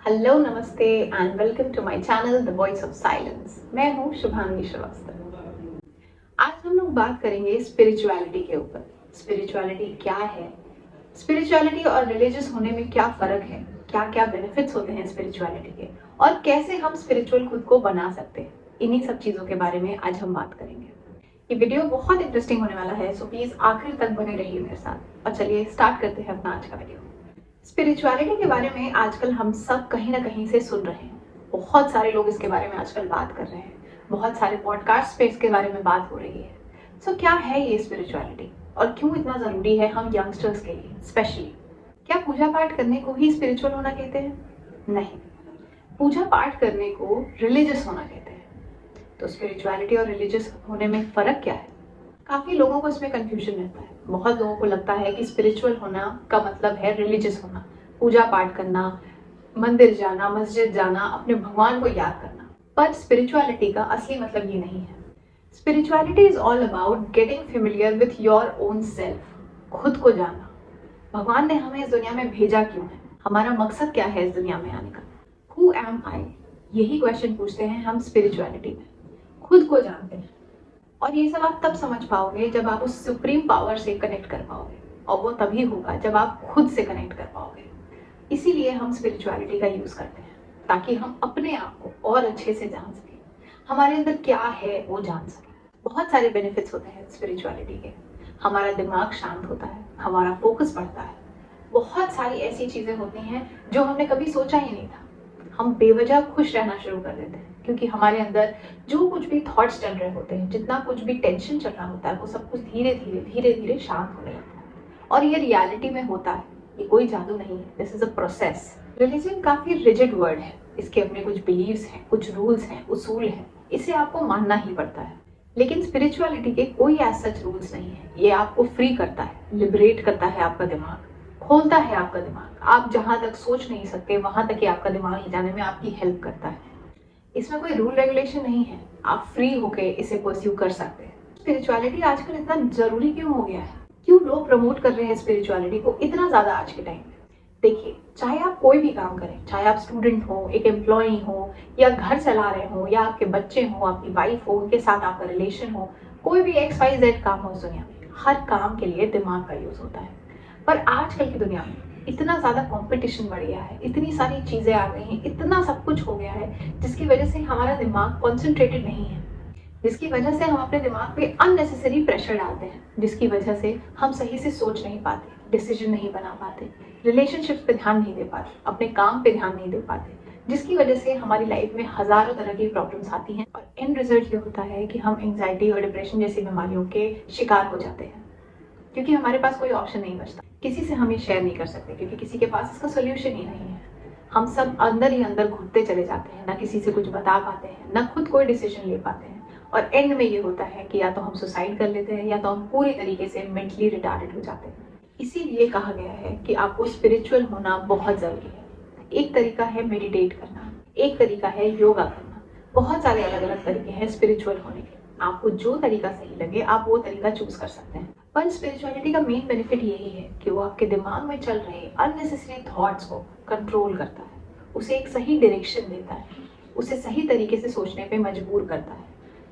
Hello, नमस्ते and welcome to my channel the voice of silence. मैं हूँ शुभांगी श्रीवास्तव। आज हम लोग बात करेंगे स्पिरिचुअलिटी के ऊपर। स्पिरिचुअलिटी क्या है, स्पिरिचुअलिटी और रिलीजियस होने में क्या फर्क है, क्या क्या बेनिफिट्स होते हैं स्पिरिचुअलिटी के, और कैसे हम स्पिरिचुअल खुद को बना सकते हैं। इन्हीं सब चीज़ों के बारे में आज हम बात करेंगे। ये वीडियो बहुत इंटरेस्टिंग होने वाला है, सो प्लीज़ आखिर तक बने रहिए मेरे साथ। और चलिए स्टार्ट करते हैं अपना आज का वीडियो। स्पिरिचुअलिटी के बारे में आजकल हम सब कहीं ना कहीं से सुन रहे हैं। बहुत सारे लोग इसके बारे में आजकल बात कर रहे हैं, बहुत सारे पॉडकास्ट पे इसके बारे में बात हो रही है। सो क्या है ये स्पिरिचुअलिटी और क्यों इतना ज़रूरी है हम यंगस्टर्स के लिए स्पेशली? क्या पूजा पाठ करने को ही स्पिरिचुअल होना कहते हैं? नहीं, पूजा पाठ करने को रिलीजियस होना कहते हैं। तो स्पिरिचुअलिटी और रिलीजियस होने में फ़र्क क्या है? काफ़ी लोगों को इसमें कंफ्यूजन रहता है। बहुत लोगों को लगता है कि स्पिरिचुअल होना का मतलब है रिलीजियस होना, पूजा पाठ करना, मंदिर जाना, मस्जिद जाना, अपने भगवान को याद करना। पर स्पिरिचुअलिटी का असली मतलब ये नहीं है। Spirituality is all about getting familiar with your own self, खुद को जानना। भगवान ने हमें इस दुनिया में भेजा क्यों है, हमारा मकसद क्या है इस दुनिया में आने का। हु एम आई, यही क्वेश्चन पूछते हैं हम स्पिरिचुअलिटी में। खुद को जानते हैं। और ये सब आप तब समझ पाओगे जब आप उस सुप्रीम पावर से कनेक्ट कर पाओगे, और वो तभी होगा जब आप खुद से कनेक्ट कर पाओगे। इसीलिए हम स्पिरिचुअलिटी का यूज़ करते हैं, ताकि हम अपने आप को और अच्छे से जान सकें, हमारे अंदर क्या है वो जान सकें। बहुत सारे बेनिफिट्स होते हैं स्पिरिचुअलिटी के। हमारा दिमाग शांत होता है, हमारा फोकस बढ़ता है। बहुत सारी ऐसी चीज़ें होती हैं जो हमने कभी सोचा ही नहीं था। हम बेवजह खुश रहना शुरू कर देते हैं, क्योंकि हमारे अंदर जो कुछ भी थॉट्स चल रहे होते हैं, जितना कुछ भी टेंशन चल रहा होता है, वो सब कुछ धीरे धीरे शांत होने लगता है। और ये रियलिटी में होता है, ये कोई जादू नहीं है, this is a process. Religion काफी रिजिड वर्ड है, इसके अपने कुछ बिलीव्स हैं, कुछ रूल्स हैं, उसूल हैं, इसे आपको मानना ही पड़ता है। लेकिन स्पिरिचुअलिटी के कोई ऐसा सच रूल्स नहीं है। ये आपको फ्री करता है, लिबरेट करता है आपका दिमाग, खोलता है आपका दिमाग। आप जहां तक सोच नहीं सकते वहां तक ही आपका दिमाग ले जाने में आपकी हेल्प करता है। इसमें कोई रूल रेगुलेशन नहीं है, आप फ्री होके इसे परस्यू कर सकते हैं। स्पिरिचुअलिटी आजकल इतना जरूरी क्यों हो गया है, क्यों लोग प्रमोट कर रहे हैं स्पिरिचुअलिटी को इतना ज्यादा आज के टाइम में? देखिए, चाहे आप कोई भी काम करें, चाहे आप स्टूडेंट हो, एक एम्प्लॉय हो, या घर चला रहे हो, या आपके बच्चे हो, आपकी वाइफ हो, उनके साथ आपका रिलेशन हो, कोई भी XYZ काम हो उस दुनिया में, हर काम के लिए दिमाग का यूज होता है। पर आजकल की दुनिया में इतना ज़्यादा कंपटीशन बढ़ गया है, इतनी सारी चीज़ें आ गई हैं, इतना सब कुछ हो गया है, जिसकी वजह से हमारा दिमाग कॉन्सेंट्रेटेड नहीं है, जिसकी वजह से हम अपने दिमाग पे अननेसेसरी प्रेशर डालते हैं, जिसकी वजह से हम सही से सोच नहीं पाते, डिसीजन नहीं बना पाते, रिलेशनशिप्स पे ध्यान नहीं दे पाते, अपने काम पे ध्यान नहीं दे पाते, जिसकी वजह से हमारी लाइफ में हज़ारों तरह की प्रॉब्लम्स आती हैं। और एंड रिजल्ट ये होता है कि हम एंग्जाइटी और डिप्रेशन जैसी बीमारियों के शिकार हो जाते हैं, क्योंकि हमारे पास कोई ऑप्शन नहीं बचता। किसी से हम ये शेयर नहीं कर सकते, क्योंकि किसी के पास इसका सोल्यूशन ही नहीं है। हम सब अंदर ही अंदर घुटते चले जाते हैं, ना किसी से कुछ बता पाते हैं, ना खुद कोई डिसीजन ले पाते हैं। और एंड में ये होता है कि या तो हम सुसाइड कर लेते हैं, या तो हम पूरी तरीके से मेंटली रिटार्डेड हो जाते हैं। इसीलिए कहा गया है कि आपको स्पिरिचुअल होना बहुत ज़रूरी है। एक तरीका है मेडिटेट करना, एक तरीका है योगा करना, बहुत सारे अलग अलग तरीके हैं स्पिरिचुअल होने के। आपको जो तरीका सही लगे आप वो तरीका चूज कर सकते हैं। पर स्पिरिचुअलिटी का मेन बेनिफिट यही है कि वो आपके दिमाग में चल रहे अननेसेसरी थॉट्स को कंट्रोल करता है, उसे एक सही डायरेक्शन देता है, उसे सही तरीके से सोचने पे मजबूर करता है।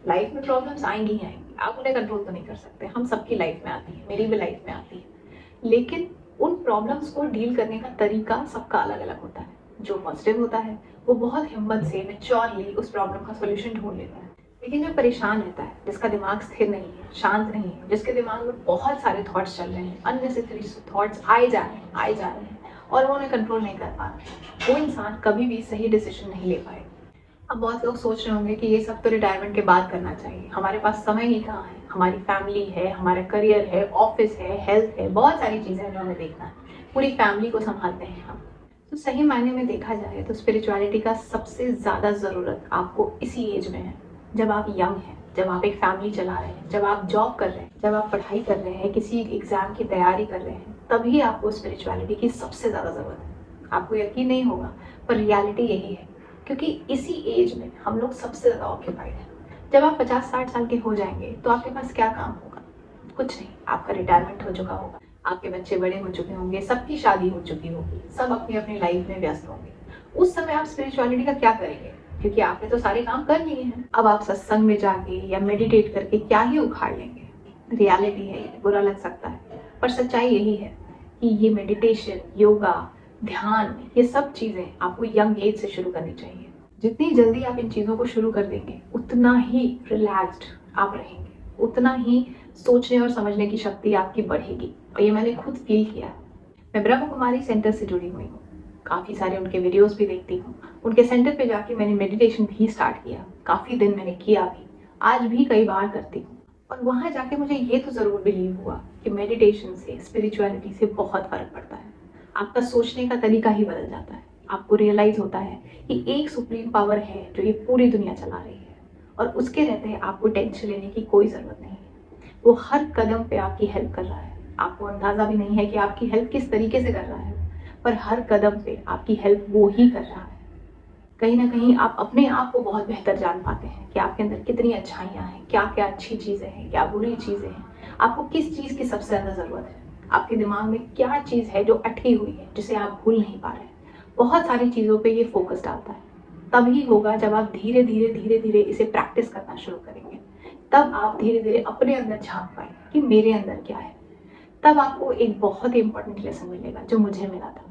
लाइफ में प्रॉब्लम्स आएंगी ही आएंगी, आप उन्हें कंट्रोल तो नहीं कर सकते, हम सबकी लाइफ में आती है, मेरी भी लाइफ में आती है। लेकिन उन प्रॉब्लम्स को डील करने का तरीका सबका अलग अलग होता है। जो पॉजिटिव होता है वो बहुत हिम्मत से मैच्योरली उस प्रॉब्लम का सोल्यूशन ढूंढ लेता है। लेकिन जो परेशान रहता है, जिसका दिमाग स्थिर नहीं है, शांत नहीं है, जिसके दिमाग में बहुत सारे थॉट्स चल रहे हैं, अननेसेसरी थॉट्स आए जा रहे हैं और वो उन्हें कंट्रोल नहीं कर पा रहे, वो इंसान कभी भी सही डिसीजन नहीं ले पाएगा। अब बहुत लोग सोच रहे होंगे कि ये सब तो रिटायरमेंट के बाद करना चाहिए, हमारे पास समय ही कहाँ है, हमारी फैमिली है, हमारा करियर है, ऑफिस है, हेल्थ है, बहुत सारी चीज़ें हैं जो हमें देखना है, पूरी फैमिली को संभालते हैं हम। तो सही मायने में देखा जाए तो स्पिरिचुअलिटी का सबसे ज़्यादा ज़रूरत आपको इसी एज में है, जब आप यंग हैं, जब आप एक फैमिली चला रहे हैं, जब आप जॉब कर रहे हैं, जब आप पढ़ाई कर रहे हैं, किसी एग्जाम की तैयारी कर रहे हैं, तभी आपको स्पिरिचुअलिटी की सबसे ज़्यादा ज़रूरत है। आपको यकीन नहीं होगा, पर रियलिटी यही है, क्योंकि इसी एज में हम लोग सबसे ज़्यादा ऑक्यूपाइड हैं। जब आप 50-60 साल के हो जाएंगे तो आपके पास क्या काम होगा? कुछ नहीं, आपका रिटायरमेंट हो चुका होगा, आपके बच्चे बड़े हो चुके होंगे, सबकी शादी हो चुकी होगी, सब अपनी अपनी लाइफ में व्यस्त होंगे। उस समय आप स्पिरिचुअलिटी का क्या करेंगे? क्योंकि आपने तो सारे काम कर लिए हैं। अब आप सत्संग में जाके या मेडिटेट करके क्या ही उखाड़ लेंगे? रियलिटी है, ये बुरा लग सकता है, पर सच्चाई यही है कि ये मेडिटेशन, योगा, ध्यान, ये सब चीजें आपको यंग एज से शुरू करनी चाहिए। जितनी जल्दी आप इन चीजों को शुरू कर देंगे, उतना ही रिलैक्स्ड आप रहेंगे, उतना ही सोचने और समझने की शक्ति आपकी बढ़ेगी। और ये मैंने खुद फील किया है। मैं ब्रह्म कुमारी सेंटर से जुड़ी हुई हूँ, काफ़ी सारे उनके वीडियोस भी देखती हूँ। उनके सेंटर पे जाके मैंने मेडिटेशन भी स्टार्ट किया, काफ़ी दिन मैंने किया भी, आज भी कई बार करती हूँ। और वहाँ जाके मुझे ये तो ज़रूर बिलीव हुआ कि मेडिटेशन से, स्पिरिचुअलिटी से बहुत फ़र्क पड़ता है। आपका सोचने का तरीका ही बदल जाता है। आपको रियलाइज़ होता है कि एक सुप्रीम पावर है जो ये पूरी दुनिया चला रही है, और उसके रहते आपको टेंशन लेने की कोई ज़रूरत नहीं है। वो हर कदम पे आपकी हेल्प कर रहा है। आपको अंदाज़ा भी नहीं है कि आपकी हेल्प किस तरीके से कर रहा है, पर हर कदम पे आपकी हेल्प वो ही कर रहा है। कहीं ना कहीं आप अपने आप को बहुत बेहतर जान पाते हैं कि आपके अंदर कितनी अच्छाइयाँ हैं, क्या क्या अच्छी चीज़ें हैं, क्या बुरी चीज़ें हैं, आपको किस चीज़ की सबसे ज़्यादा ज़रूरत है, आपके दिमाग में क्या चीज़ है जो अटकी हुई है जिसे आप भूल नहीं पा रहे हैं। बहुत सारी चीज़ों पे ये फोकस डालता है। तभी होगा जब आप धीरे धीरे धीरे धीरे इसे प्रैक्टिस करना शुरू करेंगे। तब आप धीरे धीरे अपने अंदर झांक पाएंगे कि मेरे अंदर क्या है। तब आपको एक बहुत ही इंपॉर्टेंट लेसन मिलेगा जो मुझे मिला था,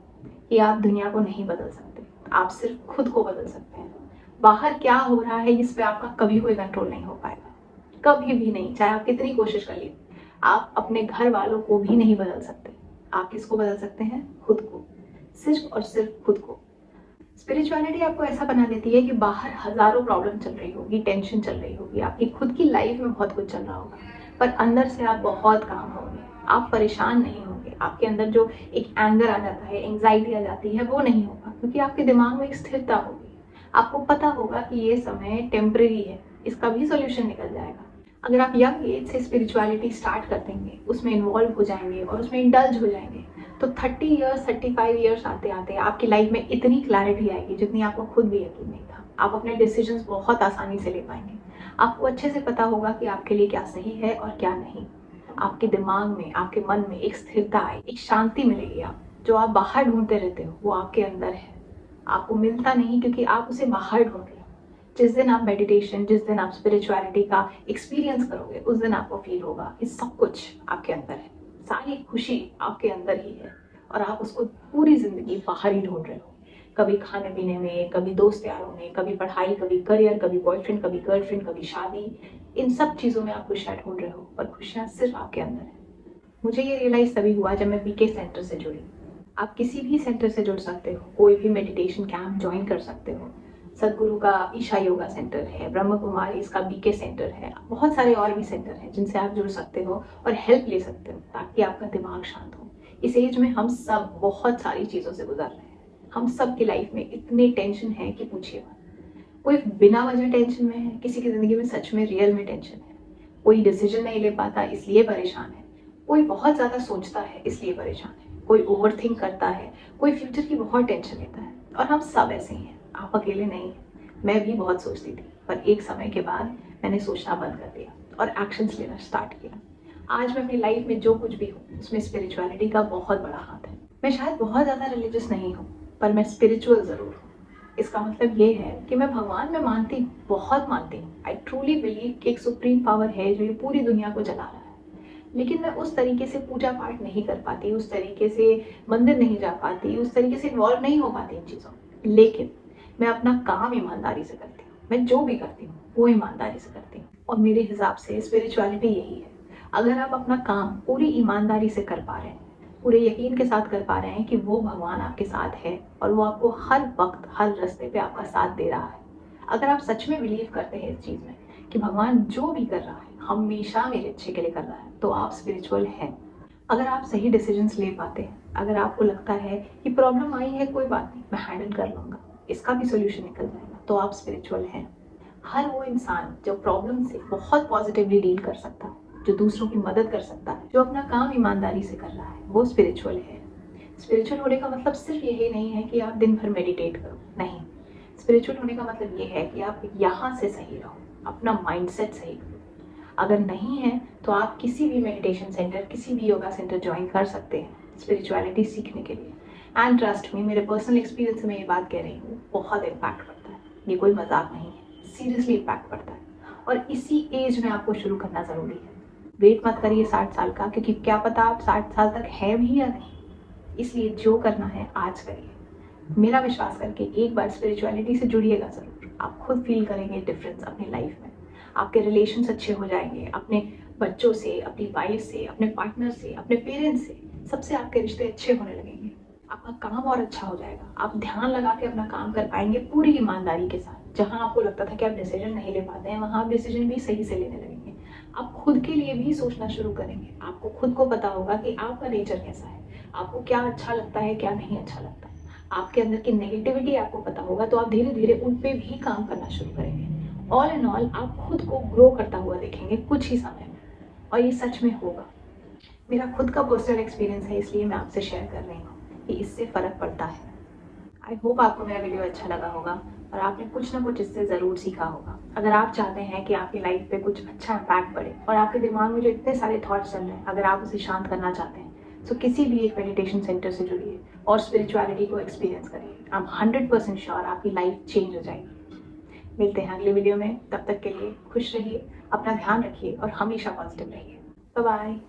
कि आप दुनिया को नहीं बदल सकते, आप सिर्फ खुद को बदल सकते हैं। बाहर क्या हो रहा है इस पे आपका कभी कोई कंट्रोल नहीं हो पाएगा, कभी भी नहीं, चाहे आप कितनी कोशिश कर लीजिए। आप अपने घर वालों को भी नहीं बदल सकते। आप किसको बदल सकते हैं? खुद को, सिर्फ और सिर्फ खुद को। स्पिरिचुअलिटी आपको ऐसा बना देती है कि बाहर हजारों प्रॉब्लम चल रही होगी, टेंशन चल रही होगी, आपकी खुद की लाइफ में बहुत कुछ चल रहा होगा, पर अंदर से आप बहुत काम होंगे, आप परेशान नहीं होंगे। आपके अंदर जो एक एंगर आ जाता है, एंग्जाइटी आ जाती है, वो नहीं होगा, क्योंकि आपके दिमाग में एक स्थिरता होगी। आपको पता होगा कि ये समय टेम्परेरी है, इसका भी सोल्यूशन निकल जाएगा। अगर आप यंग एज से स्पिरिचुअलिटी स्टार्ट कर देंगे, उसमें इन्वॉल्व हो जाएंगे और उसमें इंडल्ज हो जाएंगे, तो 30 ईयर्स 35 ईयर्स आते आते आपकी लाइफ में इतनी क्लैरिटी आएगी जितनी आपको खुद भी यकीन नहीं था। आप अपने डिसीजंस बहुत आसानी से ले पाएंगे। आपको अच्छे से पता होगा कि आपके लिए क्या सही है और क्या नहीं। आपके दिमाग में, आपके मन में एक स्थिरता आएगी, एक शांति मिलेगी। आप जो आप बाहर ढूंढते रहते हो वो आपके अंदर है, आपको मिलता नहीं क्योंकि आप उसे बाहर ढूंढ रहे हो। जिस दिन आप मेडिटेशन, जिस दिन आप स्पिरिचुअलिटी का एक्सपीरियंस करोगे, उस दिन आपको फील होगा कि सब कुछ आपके अंदर है, सारी खुशी आपके अंदर ही है, और आप उसको पूरी जिंदगी बाहर ही ढूंढ रहे हो। कभी खाने पीने में, कभी दोस्त यारों में, कभी पढ़ाई, कभी करियर, कभी बॉयफ्रेंड, कभी गर्लफ्रेंड, कभी शादी, इन सब चीज़ों में आप खुशियाँ ढूंढ रहे हो, पर खुशियाँ सिर्फ आपके अंदर है। मुझे ये रियलाइज तभी हुआ जब मैं बीके सेंटर से जुड़ी। आप किसी भी सेंटर से जुड़ सकते हो, कोई भी मेडिटेशन कैंप ज्वाइन कर सकते हो। सदगुरु का ईशा योगा सेंटर है, ब्रह्म कुमारी इसका बीके सेंटर है, बहुत सारे और भी सेंटर हैं जिनसे आप जुड़ सकते हो और हेल्प ले सकते हो ताकि आपका दिमाग शांत हो। इस एज में हम सब बहुत सारी चीज़ों से गुजर रहे हैं। हम सब की लाइफ में इतनी टेंशन है कि पूछिए मत। कोई बिना वजह टेंशन में है, किसी की ज़िंदगी में सच में रियल में टेंशन है। कोई डिसीजन नहीं ले पाता इसलिए परेशान है, कोई बहुत ज़्यादा सोचता है इसलिए परेशान है, कोई ओवर थिंक करता है, कोई फ्यूचर की बहुत टेंशन लेता है। और हम सब ऐसे ही हैं, आप अकेले नहीं हैं। मैं भी बहुत सोचती थी, पर एक समय के बाद मैंने सोचना बंद कर दिया और एक्शंस लेना स्टार्ट किया। आज मैं अपनी लाइफ में जो कुछ भी हूँ उसमें स्पिरिचुअलिटी का बहुत बड़ा हाथ है। मैं शायद बहुत ज़्यादा रिलीजियस नहीं हूँ, पर मैं स्पिरिचुअल ज़रूर हूँ। इसका मतलब ये है कि मैं भगवान में मानती हूँ, बहुत मानती हूँ। आई ट्रूली बिलीव कि एक सुप्रीम पावर है जो ये पूरी दुनिया को चला रहा है। लेकिन मैं उस तरीके से पूजा पाठ नहीं कर पाती, उस तरीके से मंदिर नहीं जा पाती, उस तरीके से इन्वॉल्व नहीं हो पाती इन चीज़ों में। लेकिन मैं अपना काम ईमानदारी से करती हूँ। मैं जो भी करती हूँ वो ईमानदारी से करती हूँ, और मेरे हिसाब से स्पिरिचुअलिटी यही है। अगर आप अपना काम पूरी ईमानदारी से कर पा रहे हैं, पूरे यकीन के साथ कर पा रहे हैं कि वो भगवान आपके साथ है और वो आपको हर वक्त हर रास्ते पे आपका साथ दे रहा है, अगर आप सच में बिलीव करते हैं इस चीज़ में कि भगवान जो भी कर रहा है हमेशा मेरे अच्छे के लिए कर रहा है, तो आप स्पिरिचुअल हैं। अगर आप सही डिसीजंस ले पाते हैं, अगर आपको लगता है कि प्रॉब्लम आई है, कोई बात नहीं, मैं हैंडल कर लूँगा, इसका भी सोल्यूशन निकल जाएगा, तो आप स्पिरिचुअल हैं। हर वो इंसान जो प्रॉब्लम से बहुत पॉजिटिवली डील कर सकता है, जो दूसरों की मदद कर सकता है, जो अपना काम ईमानदारी से कर रहा है, वो स्पिरिचुअल है। स्पिरिचुअल होने का मतलब सिर्फ यही नहीं है कि आप दिन भर मेडिटेट करो, नहीं। स्पिरिचुअल होने का मतलब ये है कि आप यहाँ से सही रहो, अपना माइंडसेट सही करो। अगर नहीं है तो आप किसी भी मेडिटेशन सेंटर, किसी भी योगा सेंटर ज्वाइन कर सकते हैं स्पिरिचुअलिटी सीखने के लिए। एंड ट्रस्ट मी, मेरे पर्सनल एक्सपीरियंस से मैं ये बात कह रही हूँ, बहुत इम्पैक्ट पड़ता है। ये कोई मजाक नहीं है, सीरियसली इम्पैक्ट पड़ता है। और इसी एज में आपको शुरू करना ज़रूरी है। वेट मत करिए 60 साल का, क्योंकि क्या पता आप 60 साल तक है भी या नहीं। इसलिए जो करना है आज करिए। मेरा विश्वास करके एक बार स्पिरिचुअलिटी से जुड़िएगा ज़रूर। आप खुद फील करेंगे डिफरेंस अपनी लाइफ में। आपके रिलेशंस अच्छे हो जाएंगे, अपने बच्चों से, अपनी वाइफ से, अपने पार्टनर से, अपने पेरेंट्स से, सबसे आपके रिश्ते अच्छे होने लगेंगे। आपका काम और अच्छा हो जाएगा। आप ध्यान लगा के अपना काम कर पाएंगे पूरी ईमानदारी के साथ। जहाँ आपको लगता था कि आप डिसीजन नहीं ले पाते हैं, वहाँ आप डिसीजन भी सही से लेने लगेंगे। आप खुद के लिए भी सोचना शुरू करेंगे। आपको खुद को पता होगा कि आपका नेचर कैसा है, आपको क्या अच्छा लगता है, क्या नहीं अच्छा लगता है। आपके अंदर की नेगेटिविटी आपको पता होगा, तो आप धीरे धीरे उन पे भी काम करना शुरू करेंगे। ऑल इन ऑल आप खुद को ग्रो करता हुआ देखेंगे कुछ ही समय में, और ये सच में होगा। मेरा खुद का पर्सनल एक्सपीरियंस है, इसलिए मैं आपसे शेयर कर रही हूँ कि इससे फ़र्क पड़ता है। आई होप आपको मेरा वीडियो अच्छा लगा होगा और आपने कुछ ना कुछ इससे ज़रूर सीखा होगा। अगर आप चाहते हैं कि आपकी लाइफ पे कुछ अच्छा इम्पैक्ट पड़े और आपके दिमाग में जो इतने सारे थॉट्स चल रहे हैं, अगर आप उसे शांत करना चाहते हैं, तो किसी भी एक मेडिटेशन सेंटर से जुड़िए और स्पिरिचुअलिटी को एक्सपीरियंस करिए। आई एम 100% श्योर आपकी लाइफ चेंज हो जाएगी। मिलते हैं अगले वीडियो में, तब तक के लिए खुश रहिए, अपना ध्यान रखिए और हमेशा पॉजिटिव रहिए। Bye bye.